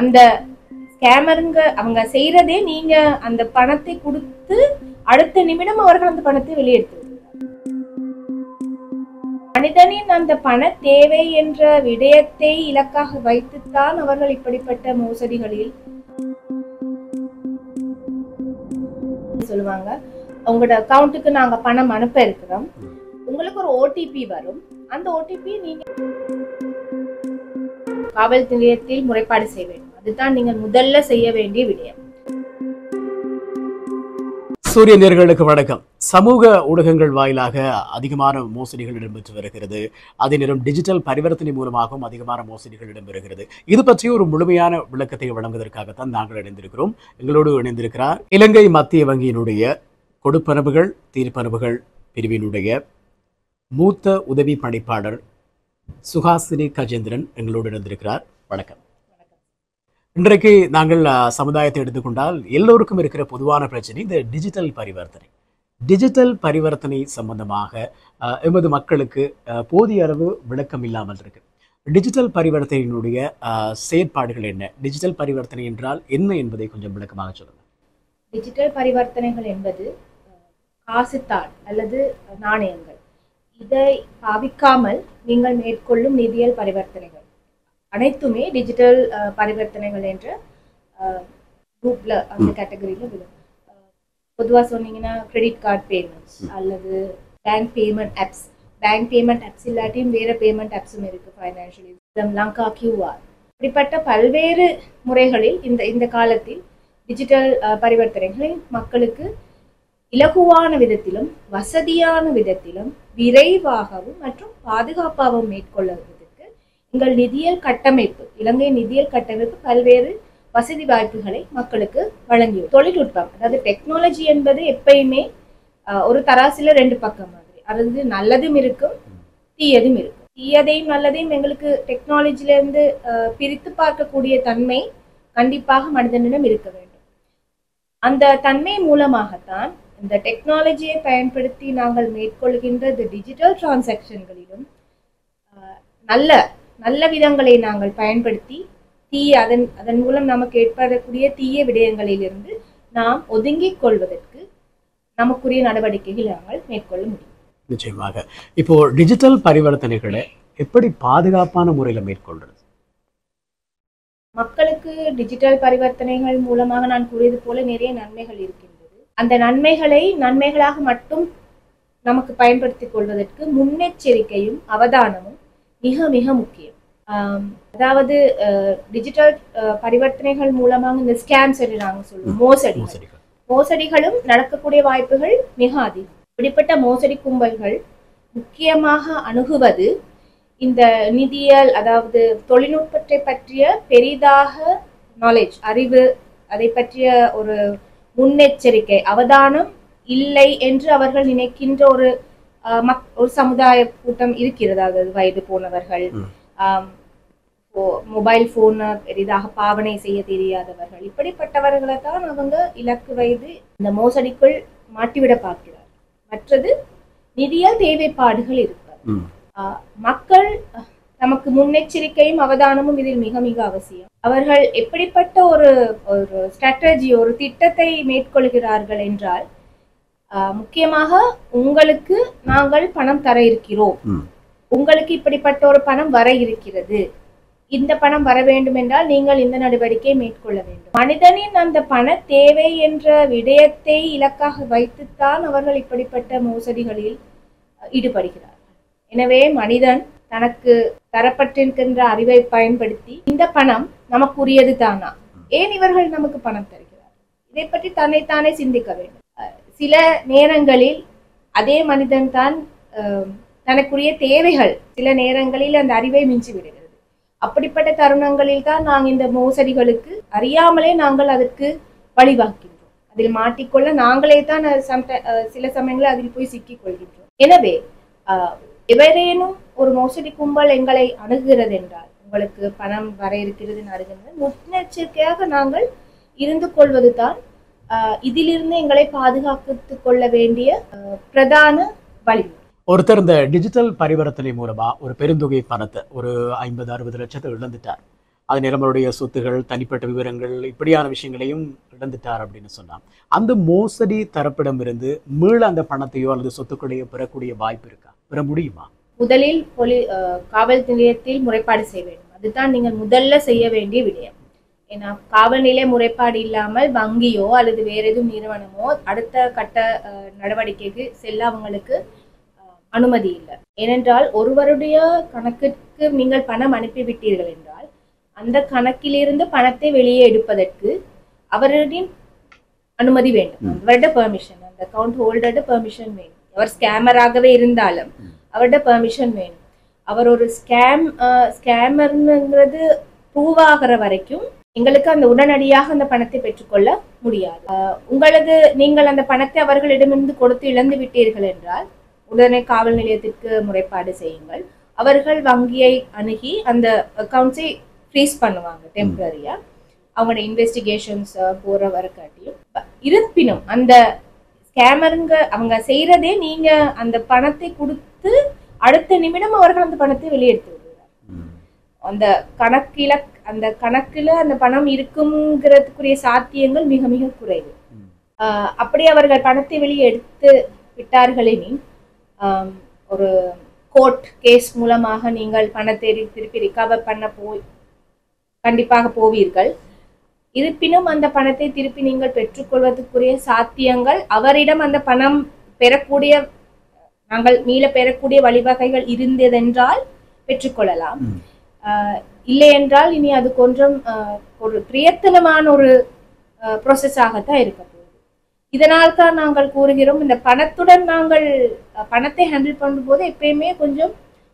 அந்த ஸ்கேமருங்க அவங்க செய்யறதே நீங்க அந்த பணத்தை கொடுத்து அடுத்த நிமிடம் அவர்கள் அந்த பணத்தை வெளியெடுத்து மனிதனின் அந்த பண தேவை என்ற விடயத்தை இலக்காக வைத்துத்தான் அவர்கள் இப்படிப்பட்ட மோசடிகளில் சொல்லுவாங்க. உங்களோட அக்கௌண்ட்டுக்கு நாங்க பணம் அனுப்ப இருக்கிறோம், உங்களுக்கு ஒரு ஓடிபி வரும், அந்த ஓடிபி நீங்க காவல் நிலையத்தில் முறைப்பாடு செய்ய வேண்டும். அதுதான் நீங்கள் முதல்ல செய்ய வேண்டிய விடயம். சூரிய நேயர்களுக்கு வணக்கம். சமூக ஊடகங்கள் வாயிலாக அதிகமான மோசடிகள் இடம்பெற்று வருகிறது. அதே நேரம் டிஜிட்டல் பரிவர்த்தனை மூலமாகவும் அதிகமான மோசடிகள் இடம்பெறுகிறது. இது பற்றி ஒரு முழுமையான விளக்கத்தை வழங்குவதற்காகத்தான் நாங்கள் இணைந்திருக்கிறோம். எங்களோடு இணைந்திருக்கிறார் இலங்கை மத்திய வங்கியினுடைய கொடுப்பனவுகள் தீர்ப்பனவுகள் பிரிவினுடைய மூத்த உதவி பணிப்பாளர் சுஹாசினி கஜேந்திரன் எங்களோடு இணைந்திருக்கிறார். வணக்கம். இன்றைக்கு நாங்கள் சமுதாயத்தை எடுத்துக்கொண்டால் எல்லோருக்கும் இருக்கிற பொதுவான பிரச்சனை இந்த டிஜிட்டல் பரிவர்த்தனை சம்பந்தமாக எமது மக்களுக்கு போதிய அளவு விளக்கம் இல்லாமல் இருக்கு. டிஜிட்டல் பரிவர்த்தனையினுடைய செயற்பாடுகள் என்ன, டிஜிட்டல் பரிவர்த்தனை என்றால் என்ன என்பதை கொஞ்சம் விளக்கமாக சொல்லுங்கள். டிஜிட்டல் பரிவர்த்தனைகள் என்பது காசுத்தாள் அல்லது நாணயங்கள், இதை பாவிக்காமல் நீங்கள் மேற்கொள்ளும் நிதியியல் பரிவர்த்தனைகள் அனைத்துமே டிஜிட்டல் பரிவர்த்தனைகள் என்ற குரூப்ல அந்த கேட்டகரியில விடும். பொதுவாக சொன்னீங்கன்னா கிரெடிட் கார்டு பேமெண்ட்ஸ் அல்லது பேங்க் பேமெண்ட் ஆப்ஸ் இல்லாட்டியும் வேற பேமெண்ட் ஆப்ஸும் இருக்கு. ஃபைனான்சியலி லங்கா கியூஆர், இப்படிப்பட்ட பல்வேறு முறைகளில் இந்த காலத்தில் டிஜிட்டல் பரிவர்த்தனைகளை மக்களுக்கு இலகுவான விதத்திலும் வசதியான விதத்திலும் விரைவாகவும் மற்றும் பாதுகாப்பாகவும் மேற்கொள்வதற்கு எங்கள் நிதியியல் கட்டமைப்பு, இலங்கை நிதியியல் கட்டமைப்பு பல்வேறு வசதி வாய்ப்புகளை மக்களுக்கு வழங்கியும். தொழில்நுட்பம் அதாவது டெக்னாலஜி என்பது எப்பயுமே ஒரு தராசில ரெண்டு பக்கம் மாதிரி, அதாவது நல்லதும் இருக்கும் தீயதும் இருக்கும். தீயதையும் நல்லதையும் எங்களுக்கு டெக்னாலஜில இருந்து பிரித்து பார்க்கக்கூடிய தன்மை கண்டிப்பாக மனிதனிடம் இருக்க வேண்டும். அந்த தன்மை மூலமாகத்தான் இந்த டெக்னாலஜியை பயன்படுத்தி நாங்கள் மேற்கொள்கின்ற இந்த டிஜிட்டல் டிரான்சாக்ஷன்களிலும் நல்ல விதங்களை நாங்கள் பயன்படுத்தி அதன் மூலம் நமக்கு ஏற்படக்கூடிய தீய விடயங்களிலிருந்து நாம் ஒதுங்கிக் கொள்வதற்கு நமக்குரிய நடவடிக்கைகள் நாங்கள் மேற்கொள்ள முடியும். நிச்சயமாக. இப்போ டிஜிட்டல் பரிவர்த்தனைகளை எப்படி பாதுகாப்பான முறையில் மேற்கொள்றது? மக்களுக்கு டிஜிட்டல் பரிவர்த்தனைகள் மூலமாக நான் கூறியது போல நிறைய நன்மைகள் இருக்கின்றது. அந்த நன்மைகளாக மட்டும் நமக்கு பயன்படுத்திக் கொள்வதற்கு முன்னெச்சரிக்கையும் அவதானமும் மிக மிக முக்கியம். அதாவது டிஜிட்டல் பரிவர்த்தனைகள் மூலமாக இந்த ஸ்கேம்ஸ் என்று நாங்கள் சொல்லுவோம், மோசடிகளும் நடக்கக்கூடிய வாய்ப்புகள் மிக அதிகம். இப்படிப்பட்ட மோசடி கும்பல்கள் முக்கியமாக அணுகுவது இந்த நிதியியல் அதாவது தொழில்நுட்பத்தை பற்றிய பெரிதாக நாலேஜ் அறிவு, அதை பற்றிய ஒரு முன்னெச்சரிக்கை அவதானம் இல்லை என்று அவர்கள் நினைக்கின்ற ஒரு சமுதாய கூட்டம் இருக்கிறது. அதாவது வயது போனவர்கள், மொபைல் போனை பெரிதாக பாவனை செய்ய தெரியாதவர்கள், இப்படிப்பட்டவர்களை தான் அவங்க இலக்கு வைத்து இந்த மோசடிக்குள் மாட்டிவிட பார்க்கிறார். மற்றது நிதியியல் தேவைப்பாடுகள் இருப்பார். மக்கள் நமக்கு முன்னெச்சரிக்கையும் அவதானமும் இதில் மிக மிக அவசியம். அவர்கள் எப்படிப்பட்ட ஒரு ஸ்ட்ராட்டஜி, ஒரு திட்டத்தை மேற்கொள்கிறார்கள் என்றால், முக்கியமாக உங்களுக்கு நாங்கள் பணம் தர இருக்கிறோம், உங்களுக்கு இப்படிப்பட்ட ஒரு பணம் வர இருக்கிறது, இந்த பணம் வர வேண்டும் என்றால் நீங்கள் இந்த நடவடிக்கை மேற்கொள்ள வேண்டும். மனிதனின் அந்த பண தேவை என்ற விடயத்தை இலக்காக வைத்துத்தான் அவர்கள் இப்படிப்பட்ட மோசடிகளில் ஈடுபடுகிறார்கள். எனவே மனிதன் தனக்கு தரப்பட்டிருக்கின்ற அறிவை பயன்படுத்தி இந்த பணம் நமக்குரியது தானா, ஏன் இவர்கள் நமக்கு பணம் தருகிறார், இதை பற்றி தன்னைத்தானே சிந்திக்க வேண்டும். சில நேரங்களில் அதே மனிதன் தான் தனக்குரிய தேவைகள் சில நேரங்களில் அந்த அறிவை மிஞ்சி விடுகிறது. அப்படிப்பட்ட தருணங்களில் தான் நாங்கள் இந்த மோசடிகளுக்கு அறியாமலே நாங்கள் அதற்கு வழிவகுக்கின்றோம். அதில் மாட்டிக்கொள்ள நாங்களே தான் சில சமயங்களில் அதில் போய் சிக்கிக் கொள்கின்றோம். எனவே எவரேனும் ஒரு மோசடி கும்பல் எங்களை அணுகுகிறது என்றால், உங்களுக்கு பணம் வர இருக்கிறது அணுகுகிறது, முன்னெச்சரிக்கையாக நாங்கள் இருந்து கொள்வது தான் இதிலிருந்து எங்களை பாதுகாத்துக் கொள்ள வேண்டிய பிரதான வழிமுறை. ஒருத்தர் இந்த டிஜிட்டல் பரிவர்த்தனை மூலமா ஒரு பெருந்தொகை பணத்தை ஒரு 50-60 லட்சத்தை இழந்துட்டார். அது நம்மளுடைய சொத்துகள், தனிப்பட்ட விவரங்கள், இப்படியான விஷயங்களையும் இழந்துட்டார் அப்படின்னு சொன்னான். அந்த மோசடி தரப்பிடமிருந்து மீள அந்த பணத்தையோ அல்லது சொத்துக்களையோ பெறக்கூடிய வாய்ப்பு இருக்கா? பெற முடியுமா? முதலில் காவல் நிலையத்தில் முறைப்பாடு செய்ய வேண்டும். அதுதான் நீங்கள் முதல்ல செய்ய வேண்டிய விடயம். ஏன்னா காவல் நிலைய முறைப்பாடு இல்லாமல் வங்கியோ அல்லது வேற எதுவும் நிறுவனமோ அடுத்த கட்ட நடவடிக்கைக்கு செல்ல அவங்களுக்கு அனுமதி இல்லை. ஏனென்றால் ஒருவருடைய கணக்குக்கு நீங்கள் பணம் அனுப்பிவிட்டீர்கள் என்றால் அந்த கணக்கிலிருந்து பணத்தை வெளியே எடுப்பதற்கு அவருடைய அனுமதி வேண்டும். அவருடைய பெர்மிஷன், அந்த அக்கவுண்ட் ஹோல்டர்ட பெர்மிஷன் வேணும். அவர் ஸ்கேமராகவே இருந்தாலும் அவருடைய பெர்மிஷன் வேணும். அவர் ஒரு ஸ்கேமர்ங்கிறது ப்ரூவ் ஆகிற வரைக்கும் எங்களுக்கு அந்த உடனடியாக அந்த பணத்தை பெற்றுக்கொள்ள முடியாது. நீங்கள் அந்த பணத்தை அவர்களிடமிருந்து கொடுத்து இழந்து விட்டீர்கள் என்றால் உடனே காவல் நிலையத்திற்கு முறைப்பாடு செய்யுங்கள். அவர்கள் வங்கியை அணுகி அந்த அக்கௌண்ட்ஸை ஃப்ரீஸ் பண்ணுவாங்க டெம்பரரியா, அவங்களோட இன்வெஸ்டிகேஷன்ஸ் போற வரக்காட்டியும். இருப்பினும் அந்த ஸ்கேமருங்க அவங்க செய்யறதே நீங்க அந்த பணத்தை கொடுத்து அடுத்த நிமிடம் அவர்கள் அந்த பணத்தை வெளியெடுத்து விடுவார். அந்த கணக்குல அந்த பணம் இருக்குங்கிறதுக்குரிய சாத்தியங்கள் மிக மிக குறைவு. அப்படி அவர்கள் பணத்தை வெளியே எடுத்து விட்டார்களெனின் ஒரு கோர்ட் கேஸ் மூலமாக நீங்கள் பணத்தை திருப்பி ரிகவர் பண்ண கண்டிப்பாக போவீர்கள். இருப்பினும் அந்த பணத்தை திருப்பி நீங்கள் பெற்றுக்கொள்வதற்குரிய சாத்தியங்கள் அவரிடம் அந்த பணம் பெறக்கூடிய நாங்கள் மீள பெறக்கூடிய வழிவகைகள் இருந்ததென்றால் பெற்றுக்கொள்ளலாம். இல்லை என்றால் இனி அது கொஞ்சம் ஒரு பிரயத்தனமான ஒரு ப்ராசஸாகத்தான் இருக்க போகுது. இதனால் தான் நாங்கள் கூறுகிறோம், இந்த பணத்துடன் நாங்கள் பணத்தை ஹேண்டில் பண்ணும்போது எப்பயுமே கொஞ்சம்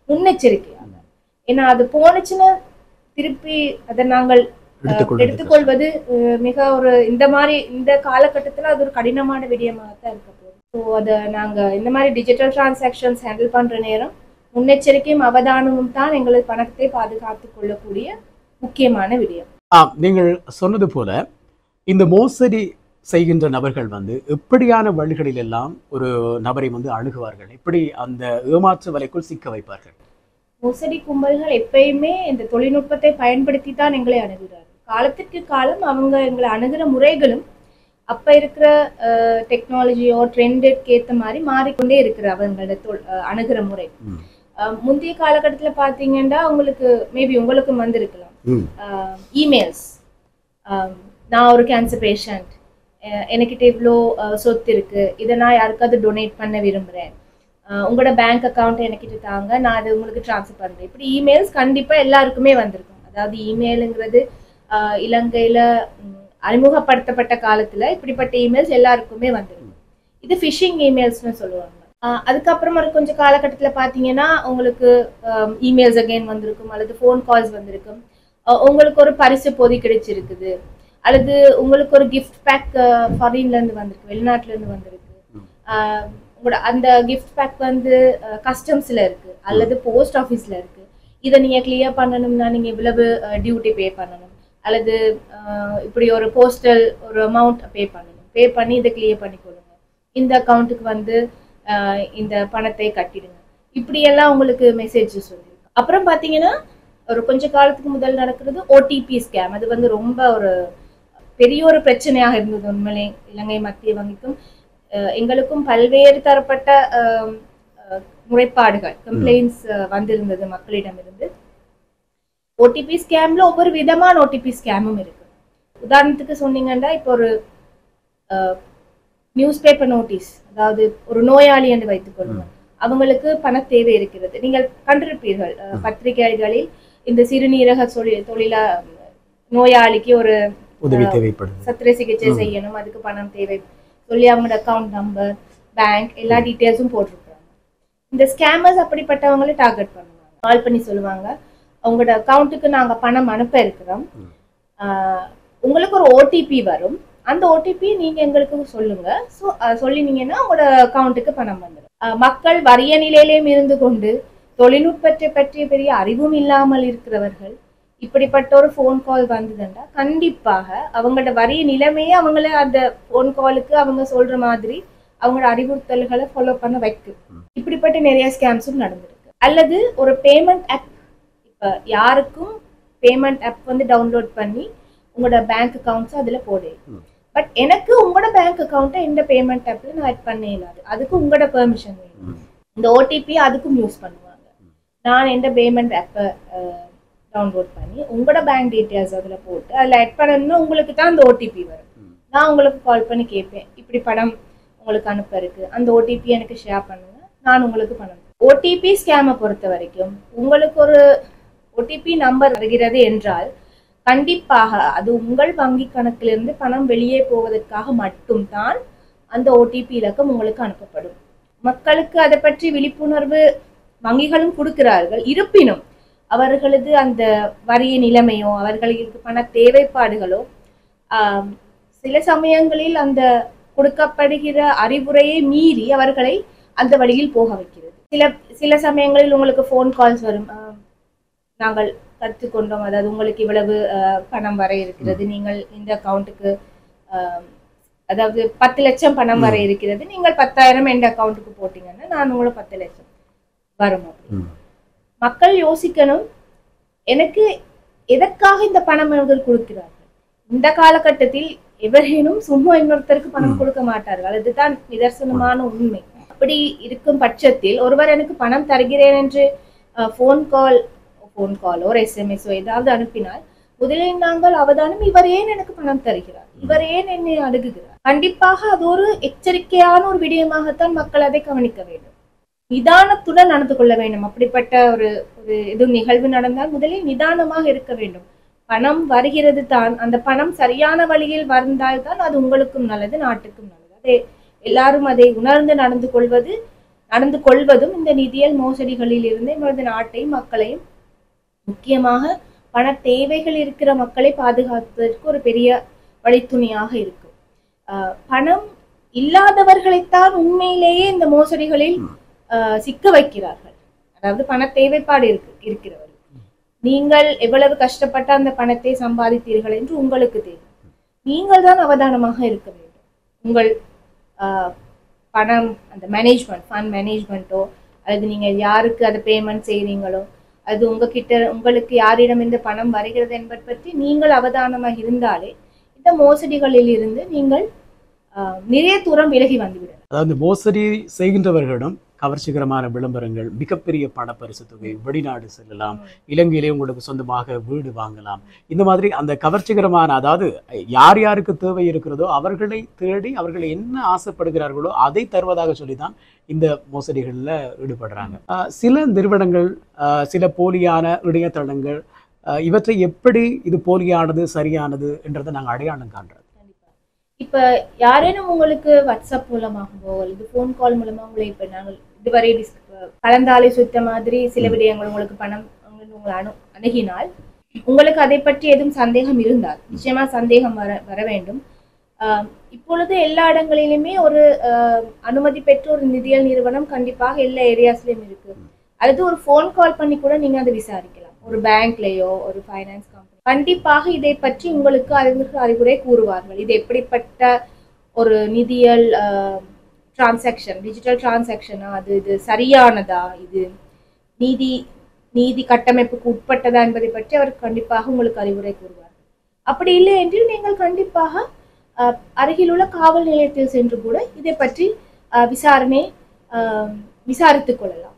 முன்னெச்சரிக்கையாக. ஏன்னா அது போனுச்சுன்னா திருப்பி அதை நாங்கள் எடுத்துக்கொள்வது மிக ஒரு இந்த காலகட்டத்தில் அது ஒரு கடினமான விடயமாகத்தான் இருக்க போகுது. ஸோ அதை நாங்கள் இந்த மாதிரி டிஜிட்டல் டிரான்சாக்ஷன்ஸ் ஹேண்டில் பண்ணுற நேரம் முன்னெச்சரிக்கையும் அவதானமும் தான் எங்களுக்கு பணத்தை பாதுகாத்துக் கொள்ளக்கூடிய முக்கியமான விடயம். நீங்கள் சொன்னது போல இந்த மோசடி செய்கின்ற நபர்கள் எப்படியான வழிகளில் எல்லாம் ஒரு நபரை அணுகுவார்கள், எப்படி அந்த ஏமாற்று வலைக்குள் சிக்க வைப்பார்கள்? மோசடி கும்பல்கள் எப்பயுமே இந்த தொழில்நுட்பத்தை பயன்படுத்தி தான் எங்களை அணுகுகிறார்கள். காலத்திற்கு காலம் அவங்க எங்களை அணுகிற முறைகளும் அப்ப இருக்கிற டெக்னாலஜியோ ட்ரெண்டுக்கு ஏற்ற மாதிரி மாறிக்கொண்டே இருக்கிற அவங்களோட அணுகிற முறை. முந்தைய காலகட்டத்துல பாத்தீங்கன்னா உங்களுக்கும் வந்திருக்கலாம் இமெயில்ஸ், நான் ஒரு கேன்சர் பேஷண்ட், எனக்கிட்ட இவ்வளோ சொத்து இருக்கு, இதை நான் யாருக்காவது டொனேட் பண்ண விரும்புறேன், உங்களோட பேங்க் அக்கௌண்ட் எனக்கிட்ட தாங்க, நான் அது உங்களுக்கு ட்ரான்ஸ்ஃபர் பண்றேன். இப்படி இமெயில்ஸ் கண்டிப்பா எல்லாருக்குமே வந்திருக்கும். அதாவது இமெயிலுங்கிறது இலங்கையில அறிமுகப்படுத்தப்பட்ட காலத்துல இப்படிப்பட்ட இமெயில்ஸ் எல்லாருக்குமே வந்திருக்கும். இது ஃபிஷிங் இமெயில்ஸ்னு சொல்லுவாங்க. அதுக்கப்புறமா கொஞ்சம் காலகட்டத்துல பாத்தீங்கன்னா உங்களுக்கு இமெயில்ஸ் அகைன் வந்திருக்கும், அல்லது ஃபோன் கால்ஸ் வந்திருக்கும். உங்களுக்கு ஒரு பரிசு பொதி கிடைச்சிருக்குது, அல்லது உங்களுக்கு ஒரு கிஃப்ட் பேக் ஃபாரின்ல இருந்து வந்திருக்கு, வெளிநாட்டுல இருந்து வந்திருக்கு. உங்களோட அந்த கிஃப்ட் பேக் கஸ்டம்ஸ்ல இருக்கு அல்லது போஸ்ட் ஆஃபீஸ்ல இருக்கு. இதை நீங்க கிளியர் பண்ணணும்னா நீங்க இவ்வளவு டியூட்டி பே பண்ணணும், அல்லது இப்படி ஒரு போஸ்டல் ஒரு அமௌண்ட் பே பண்ணணும், பே பண்ணி இதை கிளியர் பண்ணிக்கொள்ளுங்க, இந்த அக்கௌண்ட்டுக்கு இந்த பணத்தை கட்டிடுங்க, இப்படியெல்லாம் உங்களுக்கு மெசேஜஸ் வந்துருக்கு. அப்புறம் பாத்தீங்கன்னா ஒரு கொஞ்ச காலத்துக்கு முதல் நடக்கிறது ஓடிபி ஸ்கேம். அது ரொம்ப ஒரு பெரிய ஒரு பிரச்சனையாக இருந்தது உண்மையிலே இலங்கை மத்திய வங்கிக்கும் எங்களுக்கும் பல்வேறு தரப்பட்ட முறைப்பாடுகள் கம்ப்ளைண்ட்ஸ் வந்திருந்தது மக்களிடமிருந்து. ஓடிபி ஸ்கேம்ல ஒவ்வொரு விதமான ஓடிபி ஸ்கேமும் இருக்கு. உதாரணத்துக்கு சொன்னீங்கன்னா இப்போ ஒரு நியூஸ் பேப்பர் நோட்டீஸ், அதாவது ஒரு நோயாளி என்று வைத்துக் கொள்ளுங்க, அவங்களுக்கு பண தேவை இருக்கிறது. நீங்கள் கண்டிருப்பீர்கள் பத்திரிகைகளில் இந்த சிறுநீரக தொழில நோயாளிக்கு ஒரு உதவி தேவைப்படுது, சத்திர சிகிச்சை செய்யணும், அதுக்கு பணம் தேவை சொல்லி அவங்களோட அக்கௌண்ட் நம்பர், பேங்க் எல்லா டீட்டெயில்ஸும் போட்டிருக்காங்க. இந்த ஸ்கேமர்ஸ் அப்படிப்பட்டவங்களை டார்கெட் பண்ணுவாங்க. கால் பண்ணி சொல்லுவாங்க, உங்களோட அக்கௌண்ட்டுக்கு நாங்க பணம் அனுப்ப இருக்கிறோம், உங்களுக்கு ஒரு ஓடிபி வரும், அந்த ஓடிபி நீங்க எங்களுக்கு சொல்லுங்க, சொல்லினீங்கன்னா உங்களோட அக்கௌண்ட்டுக்கு பணம் வந்துடும். மக்கள் வறிய நிலையிலேயும் இருந்து கொண்டு தொழில்நுட்பத்தை பற்றிய பெரிய அறிவும் இல்லாமல் இருக்கிறவர்கள் இப்படிப்பட்ட ஒரு ஃபோன் கால் வந்ததுண்டா கண்டிப்பாக அவங்களோட வறிய நிலைமையே அவங்கள அந்த ஃபோன் காலுக்கு அவங்க சொல்ற மாதிரி அவங்களோட அறிவுறுத்தல்களை ஃபாலோ பண்ண வைக்கும். இப்படிப்பட்ட நிறைய ஸ்கேம்ஸும் நடந்திருக்கு. அல்லது ஒரு பேமெண்ட் ஆப், இப்ப யாருக்கும் பேமெண்ட் ஆப் வந்து டவுன்லோட் பண்ணி உங்களோட பேங்க் அக்கௌண்ட்ஸ் அதுல போடு. பட் எனக்கு உங்களோட பேங்க் அக்கௌண்ட்டை இந்த பேமெண்ட் ஆப்ல நான் ஆட் பண்ண இல்லாது. அதுக்கு உங்களோட பெர்மிஷன் வேணும். இந்த ஓடிபி அதுக்கும் யூஸ் பண்ணுவாங்க. நான் எந்த பேமெண்ட் ஆப்பை டவுன்லோட் பண்ணி உங்களோட பேங்க் டீட்டெயில்ஸ் அதில் போட்டு அதில் ஆட் பண்ணணும்னா உங்களுக்கு தான் அந்த ஓடிபி வரும். நான் உங்களுக்கு கால் பண்ணி கேட்பேன், இப்படி பணம் உங்களுக்கு அனுப்ப இருக்கு, அந்த ஓடிபி எனக்கு ஷேர் பண்ணுங்க, நான் உங்களுக்கு பணம். ஓடிபி ஸ்கேமை பொறுத்த வரைக்கும் உங்களுக்கு ஒரு ஓடிபி நம்பர் வருகிறது என்றால் கண்டிப்பாக அது உங்கள் வங்கி கணக்கிலிருந்து பணம் வெளியே போவதற்காக மட்டும்தான் அந்த ஓடிபி இலக்கம் உங்களுக்கு அனுப்பப்படும். மக்களுக்கு அதை பற்றி விழிப்புணர்வு வங்கிகளும் கொடுக்கிறார்கள். இருப்பினும் அவர்களது அந்த வரிய நிலைமையோ அவர்களுக்கு பண தேவைப்பாடுகளோ சில சமயங்களில் அந்த கொடுக்கப்படுகிற அறிவுரையை மீறி அவர்களை அந்த வழியில் போக வைக்கிறது. சில சமயங்களில் உங்களுக்கு ஃபோன் கால்ஸ் வரும், நாங்கள் கற்றுக்கொண்டோம், அதாவது உங்களுக்கு இவ்வளவு பணம் வர இருக்கிறது, நீங்கள் இந்த அக்கௌண்ட்டுக்கு அதாவது 10 லட்சம் பணம் வர இருக்கிறது, நீங்கள் 10,000 எந்த அக்கௌண்ட்டுக்கு போட்டீங்கன்னா நான் உங்களுக்கு 10 லட்சம் வரும். மக்கள் யோசிக்கணும், எனக்கு எதற்காக இந்த பணம் அவர்கள் கொடுக்கிறார்கள். இந்த காலகட்டத்தில் எவரேனும் சும்மா இன்னொருத்தருக்கு பணம் கொடுக்க மாட்டார்கள். அதுதான் நிதர்சனமான உண்மை. அப்படி இருக்கும் பட்சத்தில் ஒருவர் எனக்கு பணம் தருகிறேன் என்று ஃபோன் காலோ எஸ்எம்எஸோ ஏதாவது அனுப்பினால் முதலில் நாங்கள் அவதானம், இவர் ஏன் எனக்கு பணம் தருகிறார், இவர் ஏன் என்னை அணுகுகிறார். கண்டிப்பாக அது ஒரு எச்சரிக்கையான ஒரு விடயமாகத்தான் மக்கள் அதை கவனிக்க வேண்டும். நிதானத்துடன் நடந்து கொள்ள வேண்டும். அப்படிப்பட்ட ஒரு எதுவும் நிகழ்வு நடந்தால் முதலில் நிதானமாக இருக்க வேண்டும். பணம் வருகிறது தான், அந்த பணம் சரியான வழியில் வந்தால் தான் அது உங்களுக்கும் நல்லது, நாட்டுக்கும் நல்லது. அதே எல்லாரும் அதை உணர்ந்து நடந்து கொள்வதும் இந்த நிதியியல் மோசடிகளில் இருந்து நமது நாட்டையும் மக்களையும், முக்கியமாக பண தேவைகள் இருக்கிற மக்களை பாதுகாப்பதற்கு ஒரு பெரிய வழித்துணையாக இருக்கும். பணம் இல்லாதவர்களைத்தான் உண்மையிலேயே இந்த மோசடிகளில் சிக்க வைக்கிறார்கள். அதாவது பண தேவைப்பாடு இருக்கிறவர்கள், நீங்கள் எவ்வளவு கஷ்டப்பட்ட அந்த பணத்தை சம்பாதித்தீர்கள் என்று உங்களுக்கு தெரியும். நீங்கள் தான் அவதானமாக இருக்க வேண்டும். உங்கள் பணம் அந்த மேனேஜ்மெண்ட், ஃபண்ட் மேனேஜ்மெண்ட்டோ அல்லது நீங்கள் யாருக்கு அதை பேமெண்ட் செய்கிறீங்களோ அது உங்களுக்கு யாரிடம் இந்த பணம் வருகிறது என்பதை பற்றி நீங்கள் அவதானமாக இருந்தாலே இந்த மோசடிகளில் இருந்து நீங்கள் நிறைய தூரம் விலகி வந்துவிடலாம். அதாவது மோசடி செய்கின்றவர்களிடம் கவர்ச்சிகரமான விளம்பரங்கள், மிகப்பெரிய பணப்பரிசு தொகை, வெளிநாடு செல்லலாம், இலங்கையிலே உங்களுக்கு சொந்தமாக வீடு வாங்கலாம், இந்த மாதிரி அந்த கவர்ச்சிகரமான, அதாவது யார் யாருக்கு தேவை இருக்கிறதோ அவர்களை தேடி அவர்கள் என்ன ஆசைப்படுகிறார்களோ அதை தருவதாக சொல்லிதான் இந்த மோசடிகளில் ஈடுபடுறாங்க. சில நிறுவனங்கள், சில போலியான இணையதளங்கள், இவற்றை எப்படி இது போலியானது சரியானது என்றதை நாங்கள் அடையாளம் காண்றோம். இப்ப யாரேனும் உங்களுக்கு வாட்ஸ்அப் மூலமாகவோ அல்லது போன் கால் மூலமா உங்களை இப்ப நாங்கள் இதுவரை கலந்தாலை சுத்த மாதிரி சில விடயங்கள் உங்களுக்கு பணம் உங்களை அணுகினால் உங்களுக்கு அதை பற்றி எதுவும் சந்தேகம் இருந்தால் நிச்சயமா சந்தேகம் வர வேண்டும். இப்பொழுது எல்லா இடங்களிலுமே ஒரு அனுமதி பெற்ற ஒரு நிதியியல் நிறுவனம் கண்டிப்பாக எல்லா ஏரியாஸ்லயும் இருக்கு. அல்லது ஒரு போன் கால் பண்ணி கூட நீங்க அதை விசாரிக்கலாம். ஒரு பேங்க்லயோ ஒரு ஃபைனான்ஸ் கம்பெனி கண்டிப்பாக இதை பற்றி உங்களுக்கு அறிவுரை கூறுவார்கள். இது எப்படிப்பட்ட ஒரு நிதியியல் டிரான்சாக்ஷன், டிஜிட்டல் டிரான்சாக்ஷனா, இது சரியானதா, இது நீதி கட்டமைப்புக்கு உட்பட்டதா என்பதை பற்றி அவர் கண்டிப்பாக உங்களுக்கு அறிவுரை கூறுவார்கள். அப்படி இல்லை என்றால் நீங்கள் கண்டிப்பாக அருகில் உள்ள காவல் நிலையத்தில் சென்று கூட இதை பற்றி விசாரித்துக் கொள்ளலாம்.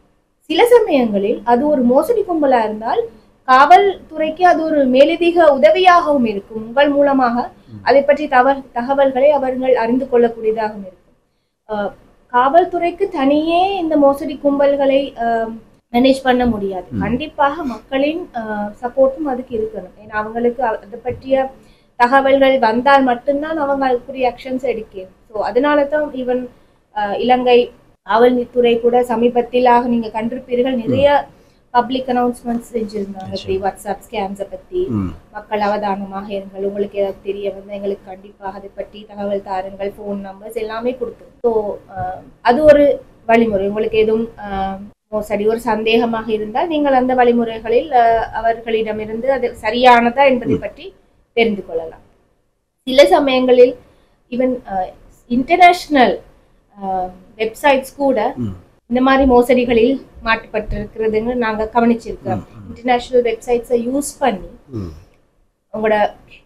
சில சமயங்களில் அது ஒரு மோசடி கும்பலா இருந்தால் காவல்துறைக்கு அது ஒரு மேலதிக உதவியாகவும் இருக்கும். உங்கள் மூலமாக அதை பற்றி தகவல்களை அவர்கள் அறிந்து கொள்ளக்கூடியதாகவும் இருக்கும். காவல்துறைக்கு தனியே இந்த மோசடி கும்பல்களை மேனேஜ் பண்ண முடியாது. கண்டிப்பாக மக்களின் சப்போர்ட்டும் அதுக்கு இருக்கணும். ஏன்னா அவங்களுக்கு அதை பற்றிய தகவல்கள் வந்தால் மட்டும்தான் அவங்க அதுக்குரிய ஆக்ஷன்ஸ் எடுக்கணும். ஸோ அதனால தான் ஈவன் இலங்கை காவல்துறை கூட சமீபத்திலாக நீங்க கண்டிருப்பீர்கள், நிறைய பப்ளிக் அனௌன்ஸ்மெண்ட்ஸ் செஞ்சிருந்தாங்க. இப்படி வாட்ஸ்அப் ஸ்கேம்ஸை பத்தி மக்கள் அவதானமாக இருங்கள், உங்களுக்கு ஏதாவது தெரிய வந்து எங்களுக்கு கண்டிப்பாக அதை பற்றி தகவல் தாருங்கள், ஃபோன் நம்பர்ஸ் எல்லாமே கொடுத்தோம். ஸோ அது ஒரு வழிமுறை. உங்களுக்கு எதுவும் மோசடி ஒரு சந்தேகமாக இருந்தால் நீங்கள் அந்த வழிமுறைகளில் அவர்களிடமிருந்து அது சரியானதா என்பதை பற்றி தெரிந்து கொள்ளலாம். சில சமயங்களில் ஈவன் இன்டர்நேஷனல் வெப்சைட்ஸ் கூட இந்த மாதிரி மோசடிகளில் மாட்டுப்பட்டிருக்கிறதுன்னு நாங்க கவனிச்சிருக்கோம். இன்டர்நேஷனல் வெப்சைட்ஸை யூஸ் பண்ணி உங்களோட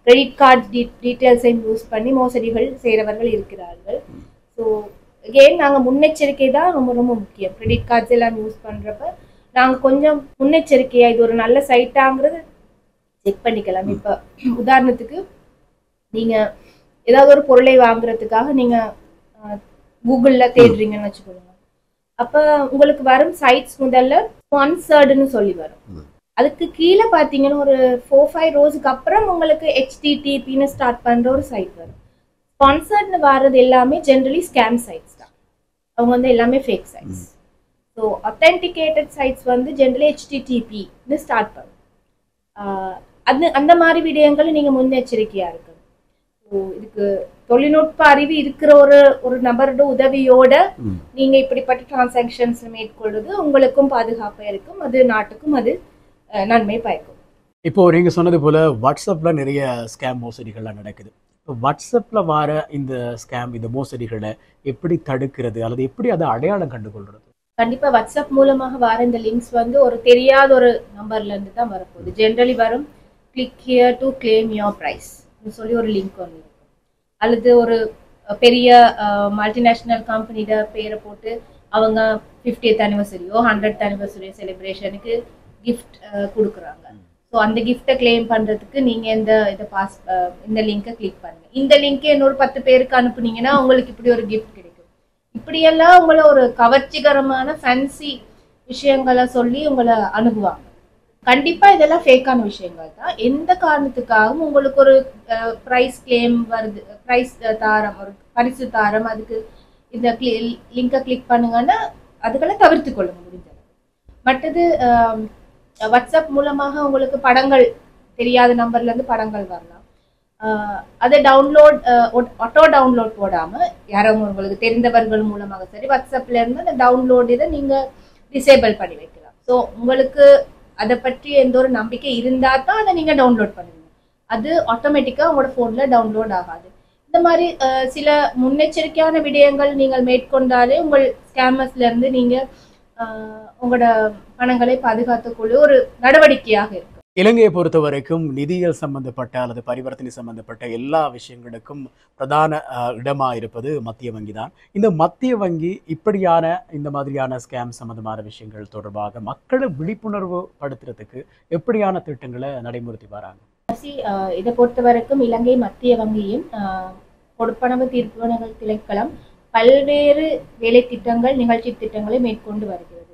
கிரெடிட் கார்டு டீட்டெயில்ஸையும் யூஸ் பண்ணி மோசடிகள் செய்கிறவர்கள் இருக்கிறார்கள். ஸோ அகெயின் நாங்கள் முன்னெச்சரிக்கை தான் ரொம்ப ரொம்ப முக்கியம். கிரெடிட் கார்ட்ஸ் எல்லாம் யூஸ் பண்ணுறப்ப நாங்கள் கொஞ்சம் முன்னெச்சரிக்கையாக இது ஒரு நல்ல சைட்டாங்கிறது செக் பண்ணிக்கலாம். இப்போ உதாரணத்துக்கு நீங்கள் ஏதாவது ஒரு பொருளை வாங்குறதுக்காக நீங்கள் கூகுளில் தேடுறீங்கன்னு வச்சுக்கோங்க. அப்போ உங்களுக்கு வரும் சைட்ஸ் முதல்ல ஸ்பான்சர்டுன்னு சொல்லி வரும். அதுக்கு கீழே பார்த்தீங்கன்னா ஒரு 4-5 ரோஸுக்கு அப்புறம் உங்களுக்கு HTTPன்னு ஸ்டார்ட் பண்ணுற ஒரு சைட் வரும். ஸ்பான்சர்ட்னு வர்றது எல்லாமே ஜென்ரலி ஸ்கேம் சைட்ஸ் தான். அவங்க வந்து எல்லாமே ஃபேக் சைட்ஸ். ஸோ அத்தென்டிகேட்டட் சைட்ஸ் வந்து ஜென்ரலி HTTPன்னு ஸ்டார்ட் பண்ணும். அந்த மாதிரி விடயங்கள் நீங்கள் முன்னெச்சரிக்கையாக இருக்கணும். ஸோ இதுக்கு தொழில்நுட்ப அறிவு இருக்கிற ஒரு நபரோட உதவியோட நீங்கள் இப்படிப்பட்ட டிரான்சாக்ஷன்ஸ் மேற்கொள்வது உங்களுக்கும் பாதுகாப்பாக இருக்கும், அது நாட்டுக்கும் அது நன்மை பயக்கும். இப்போ நீங்க சொன்னது போல வாட்ஸ்அப்ல நிறைய ஸ்கேம் மோசடிகள்லாம் நடக்குது. இப்போ வாட்ஸ்அப்ல வர இந்த ஸ்கேம், இந்த மோசடிகளை எப்படி தடுக்கிறது அல்லது எப்படி அதை அடையாளம் கண்டுகொள்றது? கண்டிப்பா வாட்ஸ்அப் மூலமாக வர இந்த லிங்க்ஸ் வந்து ஒரு தெரியாத ஒரு நம்பர்ல இருந்து தான் வரப்போகுது. ஜென்ரலி வரும் click here to claim your prize சொல்லி ஒரு லிங்க் ஒன்று இருக்கும். அல்லது ஒரு பெரிய மல்டிநேஷனல் கம்பெனியோட பேரை போட்டு அவங்க 50th anniversary-யோ 100th anniversary செலிப்ரேஷனுக்கு கிஃப்ட் கொடுக்குறாங்க. ஸோ அந்த கிஃப்டை கிளைம் பண்ணுறதுக்கு நீங்கள் இந்த லிங்கை கிளிக் பண்ணுங்க. இந்த லிங்கை இன்னொரு 10 பேருக்கு அனுப்புனீங்கன்னா உங்களுக்கு இப்படி ஒரு கிஃப்ட் கிடைக்கும். இப்படியெல்லாம் உங்களை ஒரு கவர்ச்சிகரமான ஃபேன்சி விஷயங்களை சொல்லி உங்களை அணுகுவாங்க. கண்டிப்பாக இதெல்லாம் ஃபேக்கான விஷயங்கள் தான். எந்த காரணத்துக்காகவும் உங்களுக்கு ஒரு ப்ரைஸ் கிளைம் வருது, ப்ரைஸ் தாரம், ஒரு பரிசு தாரம், அதுக்கு இந்த லிங்கை கிளிக் பண்ணுங்கன்னா அதுகளை தவிர்த்து கொள்ளுங்க முடிஞ்சது. மற்றது வாட்ஸ்அப் மூலமாக உங்களுக்கு படங்கள் தெரியாத நம்பர்லேருந்து படங்கள் வரலாம். அதை ஆட்டோ டவுன்லோட் போடாமல் யாரும் உங்களுக்கு தெரிந்தவர்கள் மூலமாக சரி வாட்ஸ்அப்ல இருந்து அந்த டவுன்லோட் இதை நீங்கள் டிசேபிள் பண்ணி வைக்கலாம். ஸோ உங்களுக்கு அதை பற்றி எந்த ஒரு நம்பிக்கை இருந்தால் தான் அதை நீங்கள் டவுன்லோட் பண்ணுவீங்க. அது ஆட்டோமேட்டிக்காக உங்களோட ஃபோனில் டவுன்லோட் ஆகாது. இந்த மாதிரி சில முன்னெச்சரிக்கையான விடயங்கள் நீங்கள் மேற்கொண்டாலே உங்கள் ஸ்கேமர்ஸ்லேருந்து நீங்கள் உங்களோட பணங்களை பாதுகாத்துக்கொள்ள ஒரு நடவடிக்கையாக இருக்கும். இலங்கையை பொறுத்த வரைக்கும் நிதியியல் சம்பந்தப்பட்ட அல்லது பரிவர்த்தனை சம்பந்தப்பட்ட எல்லா விஷயங்களுக்கும் பிரதான இடமா இருப்பது மத்திய வங்கி தான். இந்த மத்திய வங்கி இப்படியான இந்த மாதிரியான ஸ்கேம் சம்பந்தமான விஷயங்கள் தொடர்பாக மக்களை விழிப்புணர்வு படுத்துறதுக்கு எப்படியான திட்டங்களை நடைமுறைத்தி வராங்க? இதை பொறுத்த வரைக்கும் இலங்கை மத்திய வங்கியின் கொடுப்பனவு தீர்ப்பாணங்கள் திணைக்களம் பல்வேறு வேலை திட்டங்கள், நிகழ்ச்சி திட்டங்களை மேற்கொண்டு வருகிறது.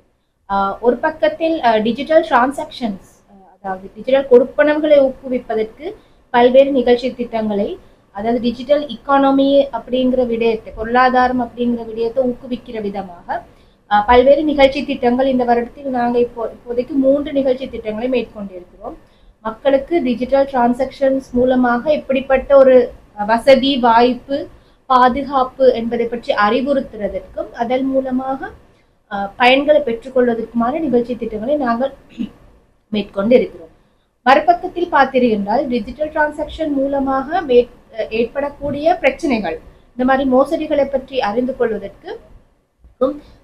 ஒரு பக்கத்தில் டிஜிட்டல் டிரான்சாக்ஷன்ஸ், அதாவது டிஜிட்டல் கொடுப்பனவுகளை ஊக்குவிப்பதற்கு பல்வேறு நிகழ்ச்சி திட்டங்களை, அதாவது டிஜிட்டல் இக்கானமி அப்படிங்கிற விடயத்தை, பொருளாதாரம் அப்படிங்கிற விடயத்தை ஊக்குவிக்கிற விதமாக பல்வேறு நிகழ்ச்சி திட்டங்கள் இந்த வருடத்தில் நாங்கள் இப்போதைக்கு 3 நிகழ்ச்சி திட்டங்களை மேற்கொண்டிருக்கிறோம். மக்களுக்கு டிஜிட்டல் டிரான்சாக்ஷன்ஸ் மூலமாக எப்படிப்பட்ட ஒரு வசதி, வாய்ப்பு, பாதுகாப்பு என்பதை பற்றி அறிவுறுத்துறதற்கும் அதன் மூலமாக பயன்களை பெற்றுக்கொள்வதற்குமான நிகழ்ச்சி திட்டங்களை நாங்கள் மேற்கொண்டு இருக்கிறோம். மறுபக்கத்தில் பார்த்தீர்கள் டிஜிட்டல் டிரான்சாக்ஷன் மூலமாக ஏற்படக்கூடிய பிரச்சனைகள், இந்த மாதிரி மோசடிகளை பற்றி அறிந்து கொள்வதற்கு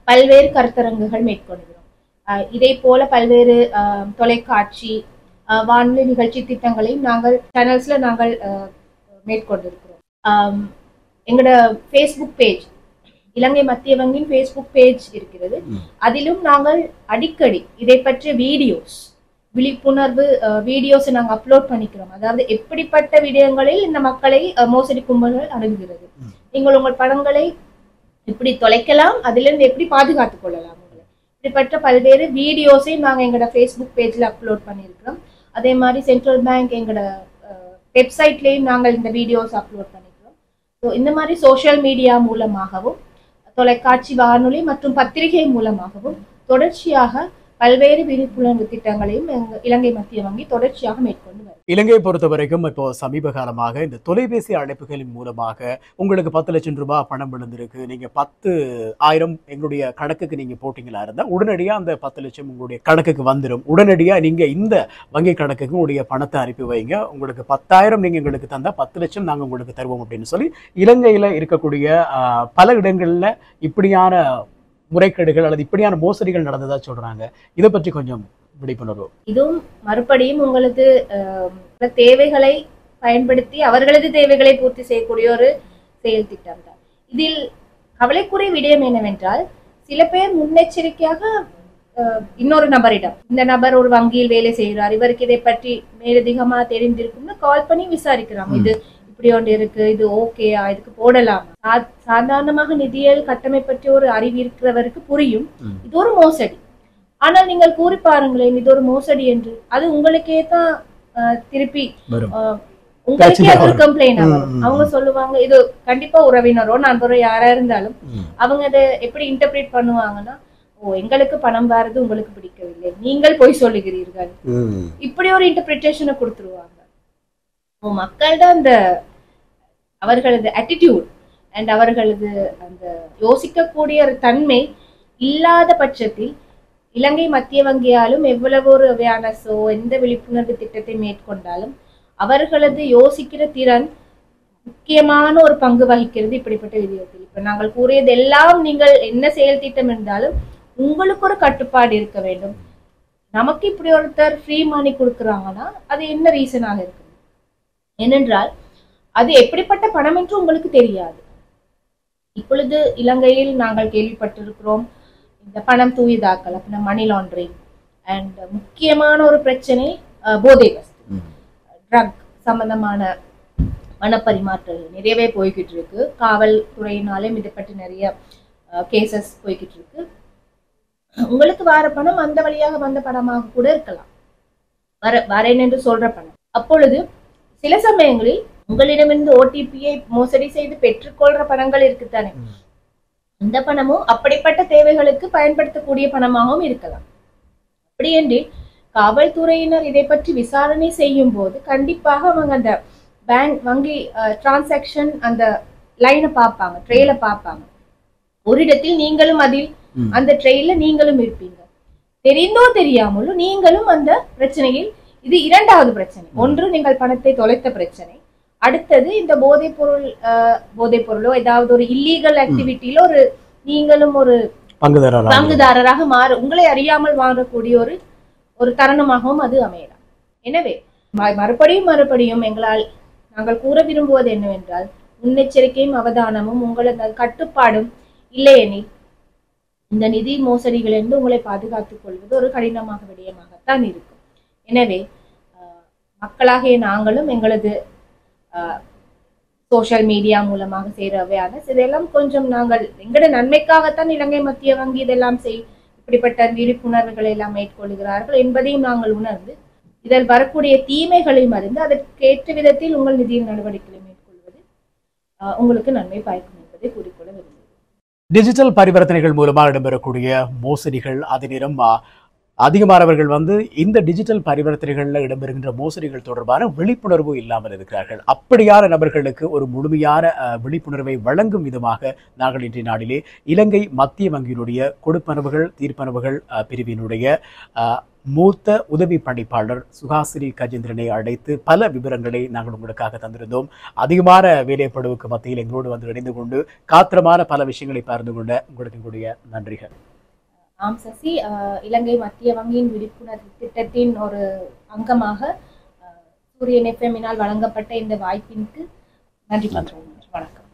பல்வேறு கருத்தரங்குகள் மேற்கொள்கிறோம். இதே போல பல்வேறு தொலைக்காட்சி, வானொலி நிகழ்ச்சி திட்டங்களையும் நாங்கள் சேனல்ஸ்ல நாங்கள் மேற்கொண்டிருக்கிறோம். எங்களோட ஃபேஸ்புக் பேஜ், இலங்கை மத்திய வங்கியின் ஃபேஸ்புக் பேஜ் இருக்கிறது. அதிலும் நாங்கள் அடிக்கடி இதை பற்றிய விழிப்புணர்வு வீடியோஸை நாங்கள் அப்லோட் பண்ணிக்கிறோம். அதாவது எப்படிப்பட்ட விடயங்களில் இந்த மக்களை மோசடி கும்பல்கள் அணுகுகிறது, நீங்கள் உங்கள் பணங்களை எப்படி தொலைக்கலாம், அதிலிருந்து எப்படி பாதுகாத்துக் கொள்ளலாம், இப்படிப்பட்ட பல்வேறு வீடியோஸையும் நாங்கள் எங்களோட ஃபேஸ்புக் பேஜில் அப்லோட் பண்ணியிருக்கிறோம். அதே மாதிரி சென்ட்ரல் பேங்க் எங்களோட வெப்சைட்லேயும் நாங்கள் இந்த வீடியோஸ் அப்லோட் பண்ணிக்கிறோம். ஸோ இந்த மாதிரி சோஷியல் மீடியா மூலமாகவும், தொலைக்காட்சி, வானொலி மற்றும் பத்திரிகை மூலமாகவும் தொடர்ச்சியாக பல்வேறு விழிப்புணர்வு திட்டங்களையும் இலங்கை மத்திய வங்கி தொடர்ச்சியாக மேற்கொண்டு வருகிறது. இலங்கையை பொறுத்த வரைக்கும் இப்போ சமீப காலமாக இந்த தொலைபேசி அழைப்புகளின் மூலமாக உங்களுக்கு 10 லட்சம் ரூபாய் பணம் விழுந்திருக்கு, நீங்க 10,000 எங்களுடைய கணக்குக்கு நீங்க போட்டீங்களா இருந்தா உடனடியாக அந்த 10 லட்சம் உங்களுடைய கணக்குக்கு வந்துடும். உடனடியாக நீங்க இந்த வங்கி கணக்குக்கு உங்களுடைய பணத்தை அனுப்பி வைங்க, உங்களுக்கு 10,000 நீங்க எங்களுக்கு தந்தா 10 லட்சம் நாங்கள் உங்களுக்கு தருவோம் அப்படின்னு சொல்லி இலங்கையில இருக்கக்கூடிய பல இடங்கள்ல இப்படியான முறைகேடுகள் அல்லது இப்படியான மோசடிகள் நடந்ததா சொல்றாங்க. இதை பற்றி கொஞ்சம் விழிப்புணர்வு. இதுவும் மறுபடியும் உங்களுக்கு தேவைகளை பயன்படுத்தி அவர்களது தேவைகளை பூர்த்தி செய்யக்கூடிய ஒரு செயல் திட்டம் தான். இதில் கவலைக்குரிய விடயம் என்னவென்றால், சில பேர் முன்னெச்சரிக்கையாக இன்னொரு நபரிடம், இந்த நபர் ஒரு வங்கியில் வேலை செய்கிறார், இவருக்கு இதை பற்றி மேலதிகமா தெரிந்திருக்கும்னு கால் பண்ணி விசாரிக்கிறாங்க. இது இப்படி ஒன்று இருக்கு, இது ஓகேயா, இதுக்கு போடலாமா. சாதாரணமாக நிதியியல் கட்டமைப்பு பற்றி ஒரு அறிவு இருக்கிறவருக்கு புரியும் இது ஒரு மோசடி. ஆனால் நீங்கள் கூறி பாருங்களேன், இது ஒரு மோசடி என்று, அது உங்களுக்கே தான் திருப்பி உங்களுக்கே அது ஒரு கம்ப்ளைண்ட் ஆகும். அவங்க சொல்லுவாங்க, இது கண்டிப்பா உறவினரோ நண்பரோ யாரா இருந்தாலும் அவங்க அதை எப்படி இன்டர்பிரேட் பண்ணுவாங்கன்னா, ஓ எங்களுக்கு பணம் வரது உங்களுக்கு பிடிக்கவில்லை, நீங்கள் போய் சொல்லுகிறீர்கள், இப்படி ஒரு இன்டர்பிரிட்டேஷனை கொடுத்துருவாங்க. மக்கள்கிட்ட அந்த அவர்களது ஆட்டிடியூட் அண்ட் அவர்களது அந்த யோசிக்கக்கூடிய ஒரு தன்மை இல்லாத பட்சத்தில் இலங்கை மத்திய வங்கியாலும் எவ்வளவு ஒரு அவேர்னஸோ எந்த விழிப்புணர்வு திட்டத்தை மேற்கொண்டாலும் அவர்களது யோசிக்கிற திறன் முக்கியமான ஒரு பங்கு வகிக்கிறது இப்படிப்பட்ட விதத்தில். இப்ப நாங்கள் கூறியது எல்லாம் நீங்கள் என்ன செயல் திட்டம் இருந்தாலும் உங்களுக்கு ஒரு கட்டுப்பாடு இருக்க வேண்டும். நமக்கு இப்படி ஒருத்தர் ஃப்ரீ மணி கொடுக்குறாங்கன்னா அது என்ன ரீசனாக இருக்கு, ஏனென்றால் அது எப்படிப்பட்ட பணம் என்று உங்களுக்கு தெரியாது. இப்பொழுது இலங்கையில் நாங்கள் கேள்விப்பட்டிருக்கிறோம் இந்த பணம் தூய்தாக்கல், அப்படின்னா மணி லாண்டரிங், அண்ட் முக்கியமான ஒரு பிரச்சனை போதை வஸ்து, ட்ரக் சம்பந்தமான பணப்பரிமாற்றங்கள் நிறையவே போய்கிட்டு இருக்கு. காவல்துறையினாலும் இதை பற்றி நிறைய கேசஸ் போய்கிட்டு இருக்கு. உங்களுக்கு வர பணம் அந்த வழியாக வந்த பணமாக கூட இருக்கலாம், வரேன் என்று சொல்ற பணம். அப்பொழுது சில சமயங்களில் உங்களிடமிருந்து ஓடிபியை மோசடி செய்து பெற்றுக்கொள்ற பணங்கள் இருக்குத்தானே, இந்த பணமும் அப்படிப்பட்ட தேவைகளுக்கு பயன்படுத்தக்கூடிய பணமாகவும் இருக்கலாம். அப்படி என்று காவல்துறையினர் இதை பற்றி விசாரணை செய்யும் போது கண்டிப்பாக அவங்க அந்த பேங்க் வங்கி டிரான்சாக்ஷன் அந்த லைனை பார்ப்பாங்க, ட்ரெயில பார்ப்பாங்க. ஒரு இடத்தில் நீங்களும் அதில் அந்த ட்ரெயில நீங்களும் இருப்பீங்க, தெரிந்தோ தெரியாமலும் நீங்களும் அந்த பிரச்சனையில். இது இரண்டாவது பிரச்சனை. ஒன்று நீங்கள் பணத்தை தொலைத்த பிரச்சனை, அடுத்தது இந்த போதைப் பொருளோ ஏதாவது ஒரு இல்லீகல் ஆக்டிவிட்டியில ஒரு நீங்களும் ஒரு பங்குதாரராக மாற உங்களை அறியாமல் வாங்கக்கூடிய ஒரு தருணமாகவும் அது அமையலாம். எனவே மறுபடியும் நாங்கள் கூற விரும்புவது என்னவென்றால், முன்னெச்சரிக்கையும் அவதானமும் உங்களது கட்டுப்பாடும் இல்லையெனில் இந்த நிதி மோசடிகளிலிருந்து உங்களை பாதுகாத்துக் கொள்வது ஒரு கடினமாக விடயமாகத்தான் இருக்கும். எனவே மக்களாகிய நாங்களும் எங்களது சோசியல் மீடியா மூலமாக செய்கிற அவேர்னஸ் இதெல்லாம் கொஞ்சம் நாங்கள் எங்களோட நன்மைக்காகத்தான் இலங்கை மத்திய வங்கி இதெல்லாம் இப்படிப்பட்ட விழிப்புணர்வுகளை எல்லாம் மேற்கொள்கிறார்கள் என்பதையும் நாங்கள் உணர்ந்து இதில் வரக்கூடிய தீமைகளையும் அறிந்து அதற்கேற்ற விதத்தில் உங்கள் நிதியின் நடவடிக்கைகளை மேற்கொள்வது உங்களுக்கு நன்மை பயக்கும் என்பதை கூறிக்கொள்ள விரும்புகிறேன். டிஜிட்டல் பரிவர்த்தனைகள் மூலமாக இடம்பெறக்கூடிய மோசடிகள் அதனிடம் அதிகமானவர்கள் இந்த டிஜிட்டல் பரிவர்த்தனைகளில் இடம்பெறுகின்ற மோசடிகள் தொடர்பான விழிப்புணர்வு இல்லாமல் இருக்கிறார்கள். அப்படியான நபர்களுக்கு ஒரு முழுமையான விழிப்புணர்வை வழங்கும் விதமாக நாங்கள் இன்றைய நாளிலே இலங்கை மத்திய வங்கியினுடைய கொடுப்பனவுகள் தீர்ப்பனவுகள் பிரிவினுடைய மூத்த உதவி பணிப்பாளர் சுகாசினி கஜேந்திரனை அழைத்து பல விவரங்களை நாங்கள் உங்களுக்காக தந்திருந்தோம். அதிகமான வேலைப்படுவுக்கு மத்தியில் எங்களோடு இணைந்து கொண்டு காத்திரமான பல விஷயங்களை பகிர்ந்து கொண்ட உங்களுக்கு எங்களுடைய நன்றிகள். ஆம் சசி, இலங்கை மத்திய வங்கியின் விழிப்புணர்வு திட்டத்தின் ஒரு அங்கமாக சூரியன் எஃப்எம்மினால் வழங்கப்பட்ட இந்த வாய்ப்பிற்கு நன்றி. வணக்கம்.